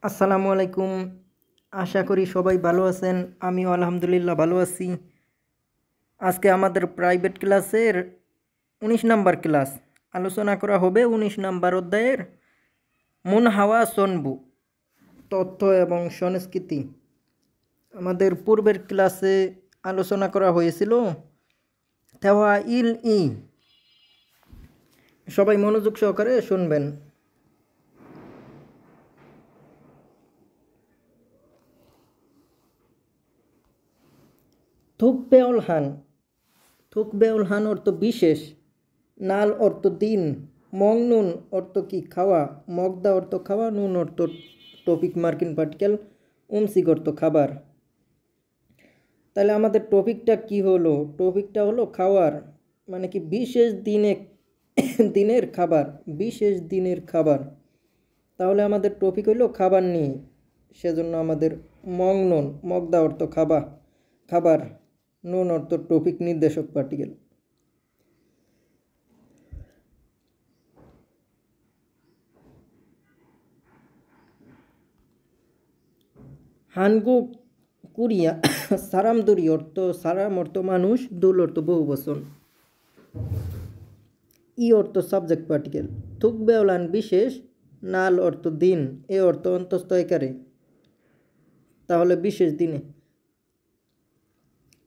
আসসালামু আলাইকুম। আশা করি সবাই ভালো আছেন। আমিও আলহামদুলিল্লাহ ভালো আছি। আজকে আমাদের প্রাইভেট ক্লাসের 19 নাম্বার ক্লাস আলোচনা করা হবে 19 নাম্বার অধ্যায়ের মন হাওয়া সনবু তথ্য এবং সংস্কৃতি। আমাদের পূর্বের ক্লাসে আলোচনা করা হয়েছিল তেওয়া ইল ই। সবাই মনোযোগ সহকারে শুনবেন। থুকবেউল হান অর্থ বিশেষ, নাল অর্থ দিন, মংনুন অর্থ কি খাওয়া, মগদা অর্থ খাওয়া, নুন অর্থ টপিক মার্কিন পার্টিকেল, উমসিক অর্থ খাবার। তাহলে আমাদের টপিকটা কি হলো? টপিকটা হলো খাওয়ার, মানে কি বিশেষ দিনের খাবার, বিশেষ দিনের খাবার। তাহলে আমাদের টপিক হলো খাবার নিয়ে। সেজন্য আমাদের মংনুন, মগদা অর্থ খাবার, নুন অর্থ টপিক নির্দেশক পার্টিকেল। হানগু কুরিয়া সারামদুরি অর্থ সারাম অর্থ মানুষ, দুল অর্থ বহু বচন, ই অর্থ সাবজেক্ট পার্টিকেল। থুকবেওলান বিশেষ, নাল অর্থ দিন, এ অর্থ অন্তস্থ একারে, তাহলে বিশেষ দিনে।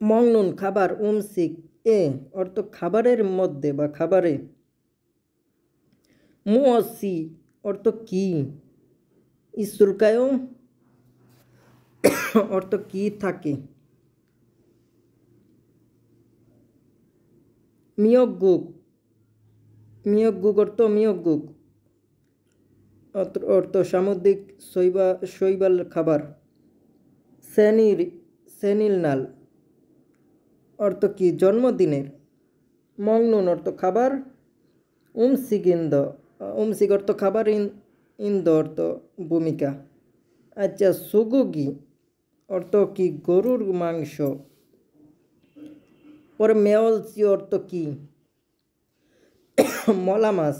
মংনুন খাবার, উমসিক এ অর্থ খাবারের মধ্যে বা খাবারে। মুসি অর্থ কি, ইসুলকায় অর্থ কি থাকে। মিয়গুক অর্থ অর্থ সামুদ্রিক শৈবাল খাবার। সেনিল নাল অর্থ কি জন্মদিনের। মংনুন অর্থ খাবার, উমসিক অর্থ খাবার, ইন্দ অর্থ ভূমিকা। আচ্ছা, সুগুগি অর্থ কি গরুর মাংস। পরে মেওলসি অর্থ কি মলা মাছ।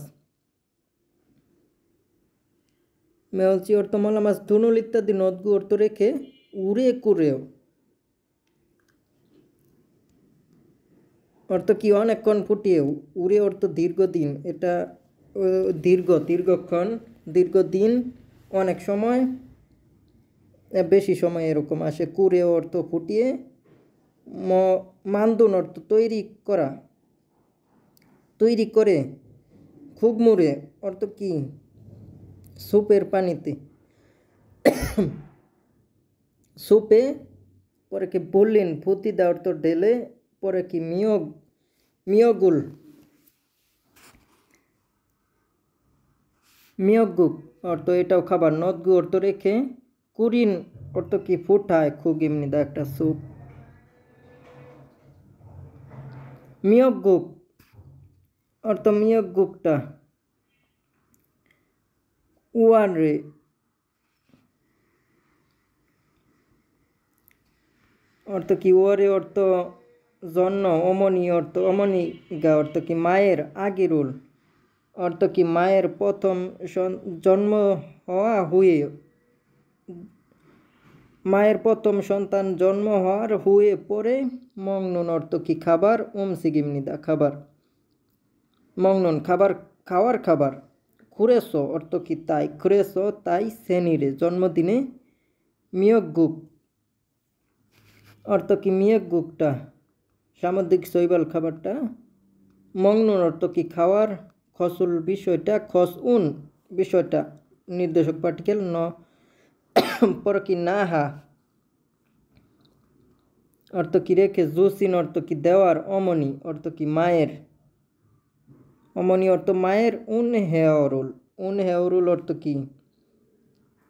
মেওলসি অর্থ মলা মাছ। ধুনুল ইত্যাদি নদগু অর্থ রেখে, উড়ে কুড়েও অর্থ কি অনেকক্ষণ ফুটিয়েও। উড়ে অর্থ দীর্ঘদিন, এটা দীর্ঘক্ষণ, দীর্ঘদিন, অনেক সময়, বেশি সময় এরকম আসে। কুড়ে অর্থ ফুটিয়ে। মান্দুন অর্থ তৈরি করে। খুগমুড়ে অর্থ কি সুপের পানিতে, সুপে। পরে কি বললেন ফুতিদা অর্থ ঢেলে। পরে কি মিয়গুক অর্থ এটাও খাবার, নদগু অর্থ রেখে। কুরিন অর্থ কি ফুটায়, খুব এমনি দা একটা স্যুপ। মিয়গুক অর্থ মিয়গুকটা উয়ারে অর্থ কি ওয়ারে অর্থ জন্ম। অমনিগা অর্থ কি মায়ের আগেরুল অর্থ কি মায়ের প্রথম জন্ম হওয়া হুয়ে, মায়ের প্রথম সন্তান জন্ম হওয়ার হুয়ে পরে। মংনুন অর্থ কি খাবার, উমসিগিমনিদা খাবার। মংনুন খাওয়ার খাবার। খুরেসো অর্থ কি তাই, খুরেসো তাই সেনিরে জন্মদিনে। মিয়গুক অর্থ কি মিয়গুকটা সামুদ্রিক শৈবাল খাবারটা। মংনুন অর্থ কি খাওয়ার, খসুল বিষয়টা, খসউন বিষয়টা নির্দেশক পার্টিকেল। পর কি নাহা অর্থ কি রেখে। জুসিন অর্থ কি দেওয়ার। অমনি অর্থ কি মায়ের, অমনি অর্থ মায়ের। উন হেওরুল অর্থ কি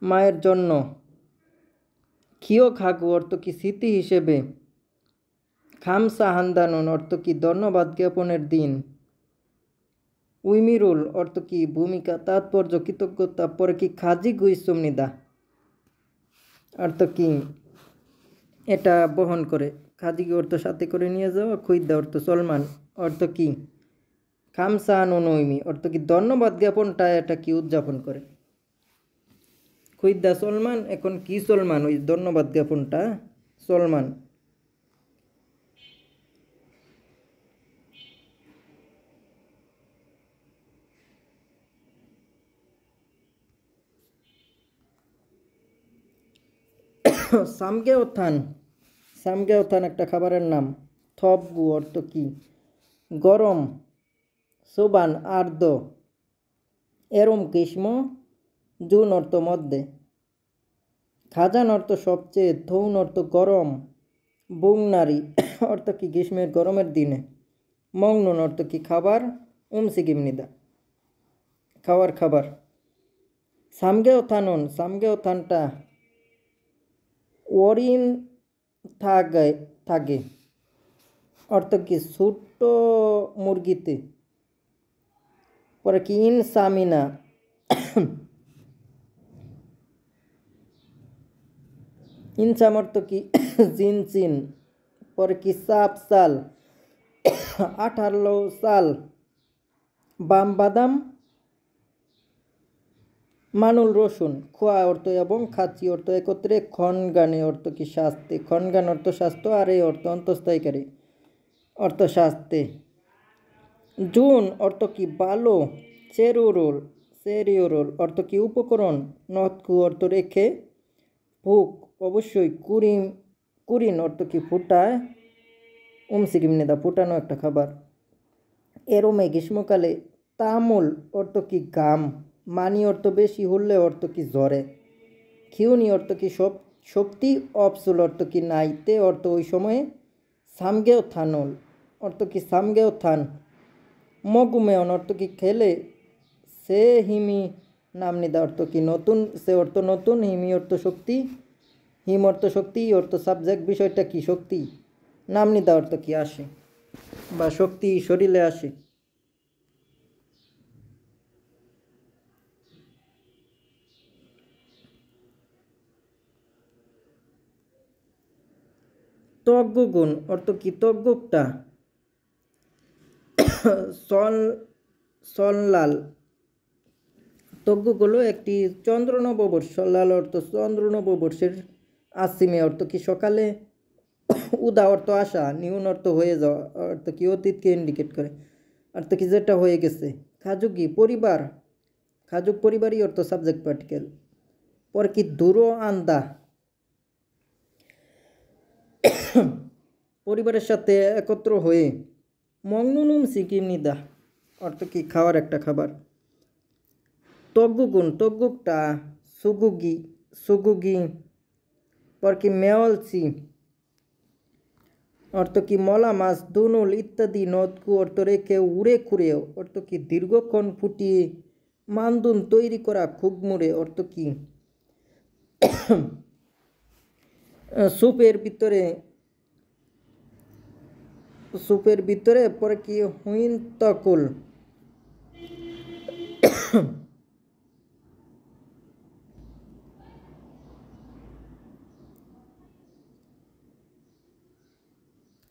মায়ের জন্য। খিও খাগু অর্থ কি স্মৃতি হিসেবে। খামসা হান্দানুন অর্থ কি ধন্যবাদ জ্ঞাপনের দিন। উইমিরুল অর্থ কি ভূমিকা, তাৎপর্য, কৃতজ্ঞতা। পরে কি খাজি গুইসুমনিদা অর্থ কি এটা বহন করে। খাজি অর্থ সাথে করে নিয়ে যাওয়া। খুইদা অর্থ সলমান অর্থ কি খামসা নুনইমি অর্থ কি ধন্যবাদ জ্ঞাপনটা এটা কি উদযাপন করে। খুইদ্দা সলমান এখন কি সলমান ওই ধন্যবাদ জ্ঞাপনটা সলমান। সামগেও থান, সামগেও থান একটা খাবারের নাম। থবগু অর্থ কি গরম, সুবান আর্দ্র, এরম গ্রীষ্ম, জুন অর্থ মধ্যে। খাজান অর্থ সবচেয়ে, থৌন অর্থ গরম, বুংনারি অর্থ কি গ্রীষ্মের গরমের দিনে, মংনুন অর্থ কি খাবার, উমসিগিমনিদা খাওয়ার খাবার। সামগেও থানুন, সামগেও থানটা ওরিন থাকে থাকে অর্থ কি ছোট্ট মুরগিতে। পরে কি ইন সামিনা ইনসাম অর্থ কি জিনচিন। পরে কি সাপ সাল 18 সাল, বাম বাদাম, মানুল রসুন। খোয়া অর্থ এবং, খাচ্ছি অর্থ একত্রে, খনগানে অর্থ কি শাস্তে, খনগান অর্থ স্বাস্থ্য, আর এই অর্থ অন্তঃস্থায়ীকারী অর্থ শাস্তে। জুন অর্থ কি বালো, চেরুরোল চেরিওরোল অর্থ কি উপকরণ, নথকু অর্থ রেখে, ভুক অবশ্যই, কুরিন অর্থ কি ফুটায়, উমসিকিমনেদা ফুটানো একটা খাবার। এরমে গ্রীষ্মকালে, তামুল অর্থ কি গাম, মানি অর্থ বেশি, হলে অর্থ কি জ্বরে, খিউনি অর্থ কি শক্তি, অপসুল অর্থ কি নাই, তে অর্থ ওই সময়ে, সামগেও থানুল অর্থ কি সামগেও থান, মগুমেয়ন অর্থ কি খেলে, সে হিমি নামনিদা অর্থ কি নতুন, সে অর্থ নতুন, হিমি অর্থ শক্তি, হিম অর্থ শক্তি, অর্থ সাবজেক্ট, বিষয়টা কি শক্তি, নামনিদা অর্থ কি আসে বা শক্তি শরীরে আসে। তজ্ঞগুণ অর্থ কি তজ্ঞটা, সল সনলাল তজ্ঞক হলো একটি চন্দ্র নববর্ষ, লাল অর্থ চন্দ্র নববর্ষের আসিমে অর্থ কি সকালে, উদা অর্থ আসা, নিউন অর্থ হয়ে যাওয়া অর্থ কি অতীতকে ইন্ডিকেট করে, অর্থ কি যেটা হয়ে গেছে। খাজুকি পরিবার, খাজুক পরিবারই অর্থ সাবজেক্ট পার্টিকেল। পর কি দূরো আন্দা পরিবারের সাথে একত্র হয়ে, মংনুনুম সিকিমনিদা অর্থ কি খাওয়ার একটা খাবার। তজ্ঞগুণ তজ্ঞকটা, সুগুগি সুগুগি। পর কি মেয়লসি অর্থ কি মলা মাছ, দুনুল ইত্যাদি, নদকু অর্থ রেখে, উড়ে খুঁড়ে অর্থ কি দীর্ঘক্ষণ ফুটিয়ে, মান্দুন তৈরি করা, খুগমুড়ে অর্থ কি সুপের ভিতরে, সুপের ভিতরে। পরে কি হুইন্তকুল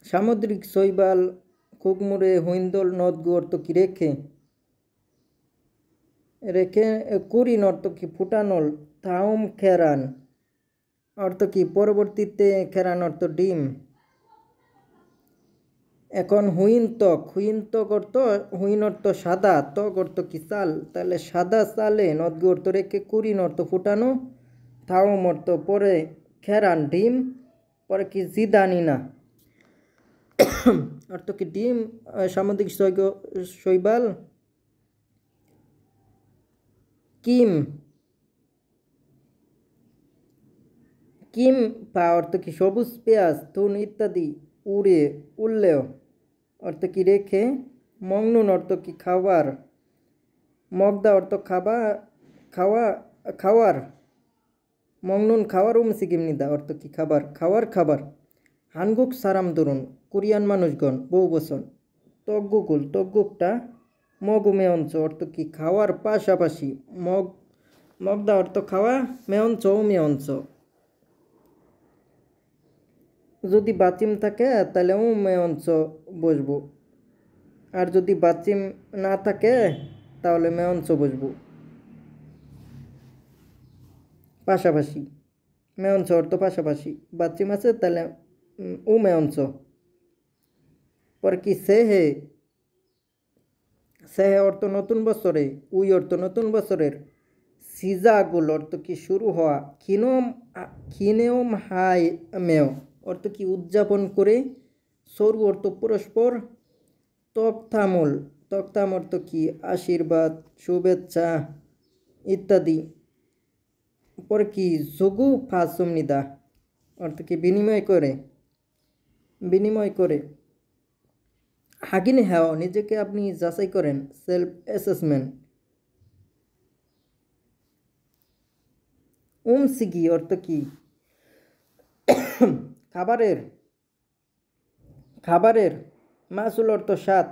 সামুদ্রিক শৈবাল, খুগমুড়ে, হুইন্দল, নদগু অর্থ কি রেখে, রেখে, কুরিন অর্থ কি ফুটানোল, থাউম খেরান অর্থ কি পরবর্তীতে, খেরান অর্থ ডিম। এখন হুইনতক, হুইনতক অর্থ, হুইন অর্থ সাদা, তক অর্থ কি চাল, তাহলে সাদা চালে, নদগু অর্থ রেখে, কুরিন অর্থ ফুটানো, থাউম অর্থ পরে, খেরান ডিম। পরে কি জিদানিনা অর্থ কি ডিম, সামুদ্রিক শৈবাল। কিম, কিম পা অর্থ কি সবুজ পেঁয়াজ, তুন ইত্যাদি, উড়ে উল্লেও অর্থ কি রেখে, মংনুন অর্থ কি খাবার, মগদা অর্থ খাবা খাওয়া খাওয়ার, মংনুন খাওয়ার, উমসিকিমনিদা অর্থ কি খাবার, খাওয়ার খাবার। হানগুক সারাম ধরুন, কোরিয়ান মানুষগণ বহু বচন। তজ্ঞকুল তজ্ঞকটা, মগুমে অঞ্চ অর্থ কি খাওয়ার পাশাপাশি, মগদা অর্থ খাওয়া, মেয়ঞ্চ মে অঞ্চ। যদি বাচিম থাকে তাহলে মে অঞ্চ বসবো, আর যদি বাচিম না থাকে তাহলে মে অঞ্চ বসবো। পাশাপাশি, মেয়ঞ্চ অর্থ পাশাপাশি, বাচ্চিম আছে তাহলে উ মেয়ঞ্চ। পর কি সেহে, সেহে অর্থ নতুন বছরে, উই অর্থ নতুন বছরের, সিজাগুল অর্থ কি শুরু হওয়া, খিনেওম হাই মেয় অর্থ কি উদযাপন করে, সরু অর্থ পরস্পর, তক্তামুল, তক্তাম অর্থ কি আশীর্বাদ, শুভেচ্ছা ইত্যাদি। পরে কি যোগু ফাসুমনিদা অর্থ কি বিনিময় করে, বিনিময় করে। হাগিনে হ্যাঁ নিজেকে আপনি যাচাই করেন, সেলফ অ্যাসেসমেন্ট। সিগি অর্থ কি খাবারের, খাবারের। মাসুল অর্থ স্বাদ,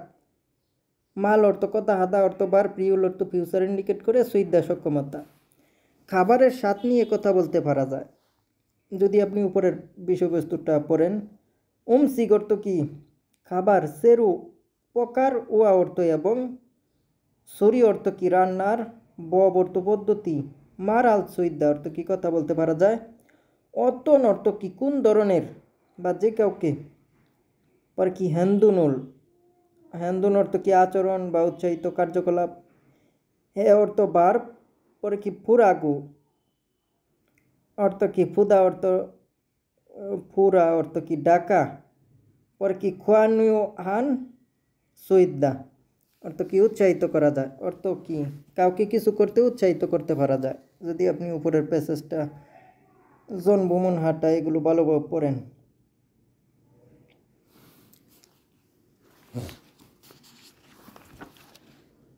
মাল অর্থ কথা, হাদা অর্থ বার, প্রিয়ল অর্থ ফিউচার ইন্ডিকেট করে, সুইদা সক্ষমতা। খাবারের স্বাদ নিয়ে কথা বলতে পারা যায় যদি আপনি উপরের বিষয়বস্তুটা পড়েন। সিগ অর্থ কি খাবার, সেরু প্রকার, ওয়া অর্থ এবং, সরি অর্থ কি রান্নার, বব অর্থ পদ্ধতি, মার আল সুইদা অর্থ কি কথা বলতে পারা যায়, অতন অর্থ কি কোন ধরনের বা যে কাউকে। পর কি হ্যান্দুনুল, হ্যান্দুন অর্থ কি আচরণ বা উৎসাহিত কার্যকলাপ, হে অর্থ বার। পরে কি ফুরাগু অর্থ কি ফুদা অর্থ ফুরা অর্থ কি ডাকা। পরে কি খোয়ানুও হান সুইদা অর্থ কি উৎসাহিত করা যায়, অর্থ কি কাউকে কিছু করতে উৎসাহিত করতে পারা যায় যদি আপনি উপরের প্যাসেজটা জন ভ্রমণ হাঁটা এগুলো ভালোভাবে পড়েন।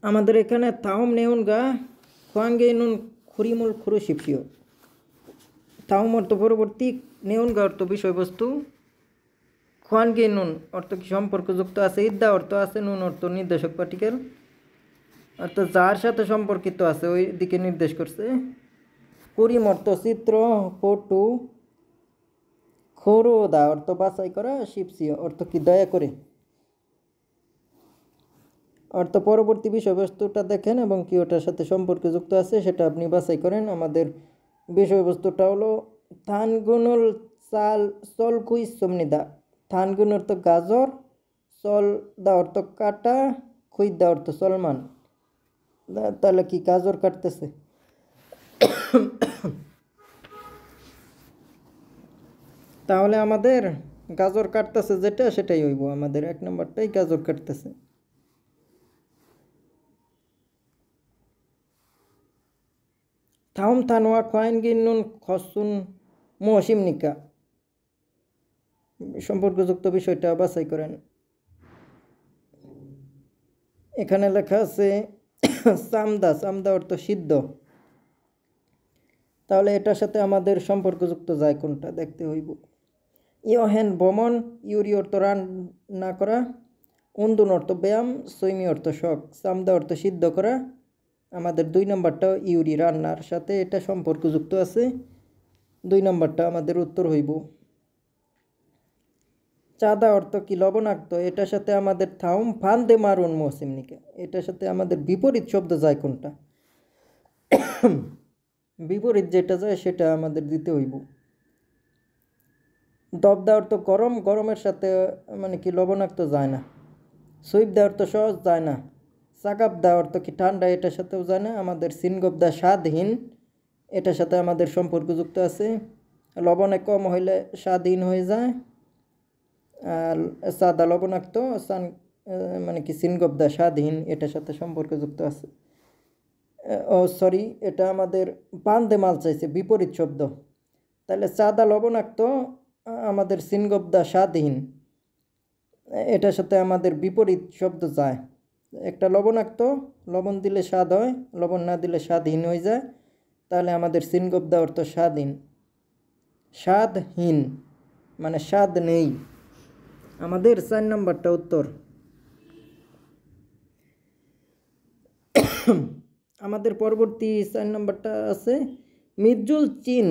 আমাদের এখানে তাওম নেউন গা খোয়াঙ্গে নুন খুরিমুল খুরু শিপসিও। তাওম অর্থ পরবর্তী, নেউন গা অর্থ বিষয়বস্তু, খোয়ানগে নুন অর্থ কি সম্পর্কযুক্ত আছে, ইদ্দা অর্থ আছে, নুন অর্থ নির্দেশক পার্টিকেল অর্থ যার সাথে সম্পর্কিত আছে ওই দিকে নির্দেশ করছে। করিম অর্থ চিত্র, ফটো, খোরোদা অর্থ বাছাই করা, শিপসিও অর্থ কি দয়া করে। অর্থ পরবর্তী বিষয়বস্তুটা দেখেন এবং কি ওটার সাথে সম্পর্কযুক্ত আছে সেটা আপনি বাছাই করেন। আমাদের বিষয়বস্তুটা হলো থানগুনুল চাল চলকুই সমনিদা। থানগুন অর্থ গাজর, চল দা অর্থ কাটা, খুইদা অর্থ সলমান। তাহলে কি গাজর কাটতেছে। তাহলে আমাদের গাজর কাটতেছে যেটা সেটাই হইব, আমাদের 1 নম্বরটাই গাজর কাটতেছে। থাউম থানোয়া খোয়াইন গিন্নুন খসুন মহসিমনিকা সম্পর্কযুক্ত বিষয়টা বাছাই করেন। এখানে লেখা আছে সামদা, সামদা অর্থ সিদ্ধ। তাহলে এটার সাথে আমাদের সম্পর্কযুক্ত যায় কোনটা দেখতে হইব। ইয়হেন ভ্রমণ, ইউরি অর্থ রান্না করা, উন্দুন অর্থ ব্যায়াম, সৈমি অর্থ শখ, সামদা অর্থ সিদ্ধ করা। আমাদের 2 নম্বরটা ইউরি রান্নার সাথে এটা সম্পর্কযুক্ত আছে, 2 নম্বরটা আমাদের উত্তর হইব। চাঁদা অর্থ কি লবণাক্ত, এটার সাথে আমাদের থাউম ফান্দে মারুন মৌসিমনিকে, এটার সাথে আমাদের বিপরীত শব্দ যায় কোনটা, বিপরীত যেটা যায় সেটা আমাদের দিতে হইব। দবদা অর্থ গরম, গরমের সাথে মানে কি লবণাক্ত যায় না। সুইপদা অর্থ সহজ যায় না। সাকাবদা অর্থ কি ঠান্ডা, এটার সাথেও যায় না। আমাদের সিনগবদা স্বাদহীন, এটার সাথে আমাদের সম্পর্কযুক্ত আছে। লবণে কম হইলে স্বাদহীন হয়ে যায়। আর সাদা লবণাক্ত, সান মানে কি সিনগবদা স্বাদহীন, এটার সাথে সম্পর্কযুক্ত আছে। ও সরি, এটা আমাদের পান্দে মাল চাইছে, বিপরীত শব্দ। তাহলে সাদা লবণাক্ত আমাদের সিনগবদা স্বাদহীন, এটার সাথে আমাদের বিপরীত শব্দ যায়। একটা লবণাক্ত, লবণ দিলে স্বাদ হয়, লবণ না দিলে স্বাদহীন হয়ে যায়। তাহলে আমাদের সিনগবদা অর্থ স্বাদহীন, স্বাদহীন মানে স্বাদ নেই। আমাদের 4 নম্বরটা উত্তর। আমাদের পরবর্তী 4 নম্বরটা আছে মির্জুল চিন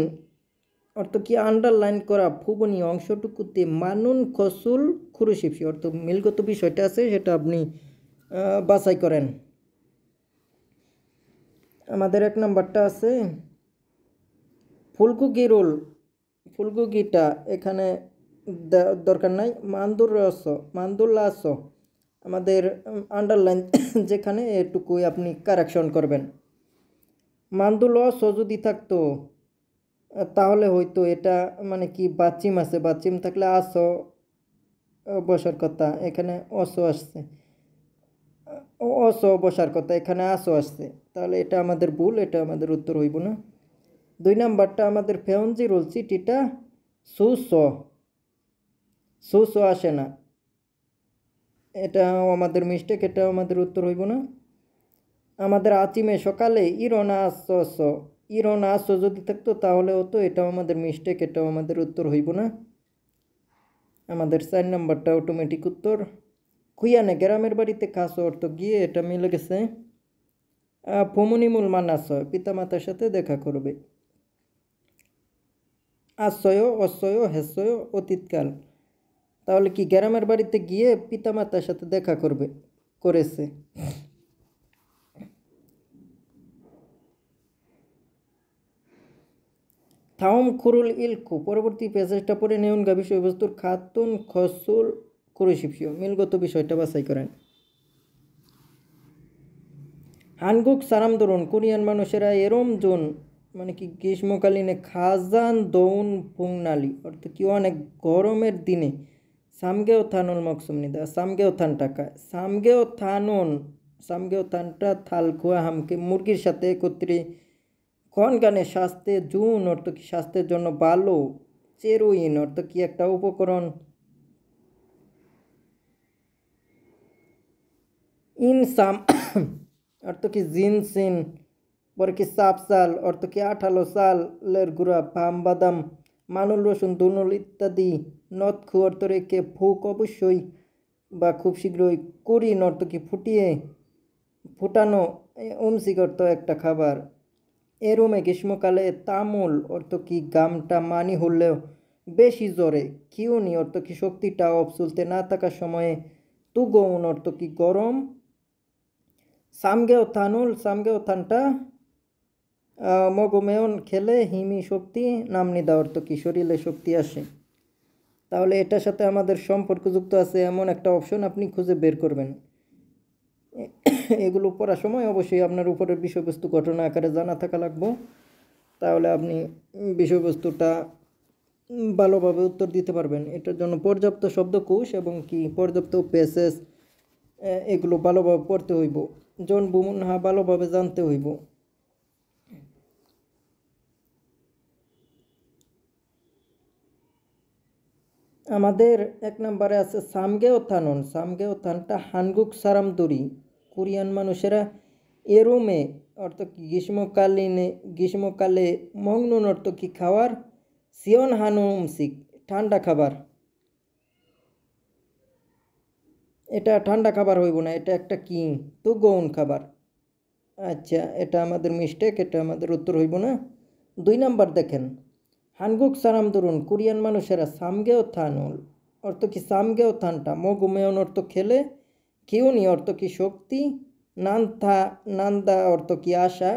অর্থ কি আন্ডারলাইন করা, ফুবনীয় অংশটুকুতে মানুন খসুল খুরুশিপসি অর্থ মিলগত বিষয়টা আছে সেটা আপনি বাছাই করেন। আমাদের 1 নম্বরটা আছে ফুলকপি রোল, ফুলকপিটা এখানে দরকার নাই, মান্দুল্লা আস আমাদের আন্ডারলাইন যেখানে এটুকুই আপনি কারেকশন করবেন। মান্দুলস যদি থাকতো তাহলে হয়তো এটা মানে কি বাচিম আছে, বাচিম থাকলে আস বসার কথা, এখানে অস আসছে, অস বসার কথা, এখানে আসো আসছে, তাহলে এটা আমাদের ভুল, এটা আমাদের উত্তর হইব না। 2 নাম্বারটা আমাদের ফেউঞ্জি রোল চিটিটা সুস আসে না, এটাও আমাদের মিস্টেক, এটাও আমাদের উত্তর হইব না। আমাদের আচিমে সকালে ইরনা আস যদি থাকতো তাহলে হতো, এটাও আমাদের মিস্টেক, এটাও আমাদের উত্তর হইব না। আমাদের 4 নাম্বারটা অটোমেটিক উত্তর। খুইয়ানে গ্রামের বাড়িতে খাস অর্থ গিয়ে, এটা মিলে গেছে। ফমনিমুল মানাস পিতামাতার সাথে দেখা করবে। আশ্রয় অশ্রয় হেসয় অতীতকাল, তাহলে কি গ্রামের বাড়িতে গিয়ে পিতামাতার সাথে দেখা করেছে। থাউম খুরুল ইলকু, পরবর্তী প্যাসেজটা পড়ে নেউন গা বিষয়বস্তুর খাতুন খসুল কুরুশিপসিও, মিলগত বিষয়টা বাছাই করেন। হানগুক সারাম দরুন, কোরিয়ান মানুষেরা এরম জোন মানে কি গ্রীষ্মকালীনে খাজান দৌন পুংনালি, অর্থাৎ কি অনেক গরমের দিনে সামগেও থানুল মকসুমনিদা, সামগেও থান টাকায়, সামগেও থানটা থালকুয়া হামকে মুরগির সাথে একত্রে কোন গানে স্বাস্থ্যে জুন, অর্থ কি স্বাস্থ্যের জন্য ভালো, চেরোইন অর্থ কি একটা উপকরণ, ইনসাম অর্থ কি জিনসিন, পরে কি সাপসাল অর্থ কি আঠালো সালের গুঁড়া, পাম বাদাম, মানুল রসুন দুনুল ইত্যাদি, নৎখু অর্থ রেখে, ফুক অবশ্যই বা খুব শীঘ্রই, কুরিন অর্থ কি ফুটানো, উমসিক অর্থ একটা খাবার। এরুমে গ্রীষ্মকালে তামুল অর্থ কি গামটা মানি হলেও বেশি জোরে, কিউনি অর্থ কি শক্তিটা অফ চলতে না থাকার সময়ে, তুগৌন অর্থ কি গরম, সামগেও থানটা মগমেয়ন খেলে হিমি শক্তি, নামনিদা অর্থ কি শরীরে শক্তি আসে। তাহলে এটার সাথে আমাদের সম্পর্কযুক্ত আছে এমন একটা অপশন আপনি খুঁজে বের করবেন। এগুলো পড়ার সময় অবশ্যই আপনার উপরের বিষয়বস্তু ঘটনা আকারে জানা থাকা লাগবে, তাহলে আপনি বিষয়বস্তুটা ভালোভাবে উত্তর দিতে পারবেন। এটার জন্য পর্যাপ্ত শব্দকোষ এবং কি পর্যাপ্ত প্যাসেজ এগুলো ভালোভাবে পড়তে হইব, জন বুমুনহা ভালোভাবে জানতে হইব। আমাদের 1 নম্বরে আছে সামগেও থানটা হানগুক সারামদুরি, কোরিয়ান মানুষেরা এরুমে অর্থ কি গ্রীষ্মকালে মংনুন অর্থ কি খাওয়ার, সিয়ন হানুমসিক ঠান্ডা খাবার, এটা ঠান্ডা খাবার হইব না, এটা একটা কি তুগৌন খাবার। আচ্ছা, এটা আমাদের মিস্টেক, এটা আমাদের উত্তর হইব না। 2 নাম্বার দেখেন, হানগুক সারাম দরুন, কোরিয়ান মানুষেরা সামগেও থানুল অর্থ কি সামগেও থানটা মগুমেয়ন অর্থ খেলে, কিউনি অর্থ কি শক্তি, নান্দা অর্থ কি আশা,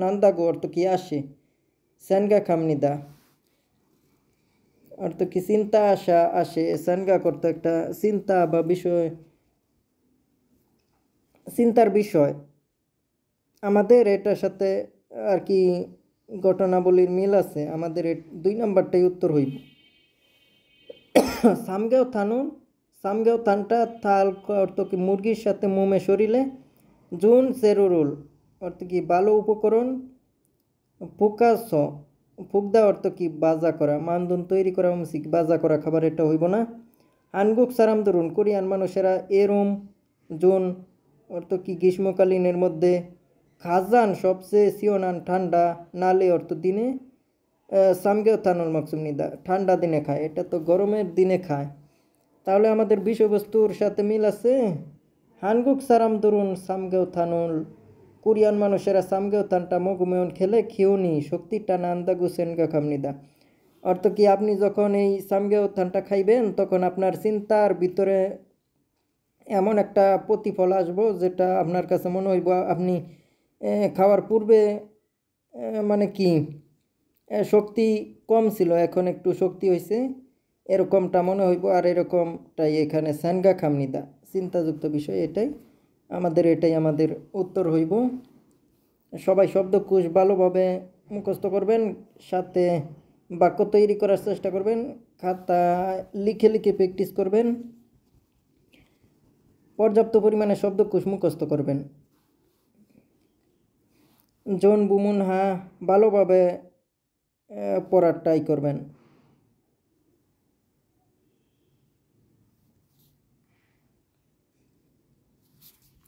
নান্দাগো অর্থ কি আসে, সেনগা খামনিদা অর্থ কি চিন্তা আশা আসে, সেনগা করতে একটা চিন্তা বা চিন্তার বিষয়। আমাদের এটার সাথে আর কি ঘটনাবলীর মিল আছে, আমাদের 2 নাম্বারটাই উত্তর হইব। সামগেও থানটা থাল অর্থ কি মুরগির সাথে মোমে শরীরে, জুন সেরুরুল অর্থ কি ভালো উপকরণ, ফুকাস ফুকদা অর্থ কি বাজা করা, মানদুন তৈরি করা, বাজা করা খাবার, এটা হইব না। হানগুক সারাম দরুন, কোরিয়ান মানুষেরা এরুম জুন অর্থ কি গ্রীষ্মকালীনের মধ্যে, খাজান সবচেয়ে সিওনান ঠান্ডা, নালে অর্থ দিনে, সামগেও থানুল মকসুমনিদা ঠান্ডা দিনে খায়, এটা তো গরমের দিনে খায়। তাহলে আমাদের বিষয়বস্তুর সাথে মিল আছে। হানগুক সারাম দরুন সামগেও থানুল, কোরিয়ান মানুষেরা সামগেও থানটা মগুমেয়ন খেলে খিউনি শক্তিটা নান্দাগু সেনগা খামনিদা, অর্থ কি আপনি যখন এই সামগেও থানটা খাইবেন তখন আপনার চিন্তার ভিতরে এমন একটা প্রতিফল আসবো যেটা আপনার কাছে মনে হইব আপনি খাওয়ার পূর্বে মানে কি শক্তি কম ছিল, এখন একটু শক্তি হয়েছে, এরকমটা মনে হইব। আর এরকমটাই এখানে সানগা খামনিদা, চিন্তাযুক্ত বিষয় এটাই আমাদের উত্তর হইব। সবাই শব্দকোষ ভালোভাবে মুখস্থ করবেন, সাথে বাক্য তৈরি করার চেষ্টা করবেন, খাতা লিখে লিখে প্র্যাকটিস করবেন, পর্যাপ্ত পরিমাণে শব্দকোষ মুখস্থ করবেন। জন বুমুন হা ভালোভাবে পড়ার ট্রাই করবেন।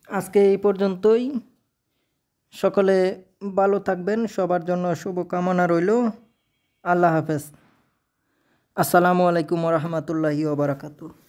আজকে এই পর্যন্তই। সকলে ভালো থাকবেন, সবার জন্য শুভকামনা রইল। আল্লাহ হাফেজ। আসসালামু আলাইকুম ওয়া রাহমাতুল্লাহি ওয়া বারাকাতুহু।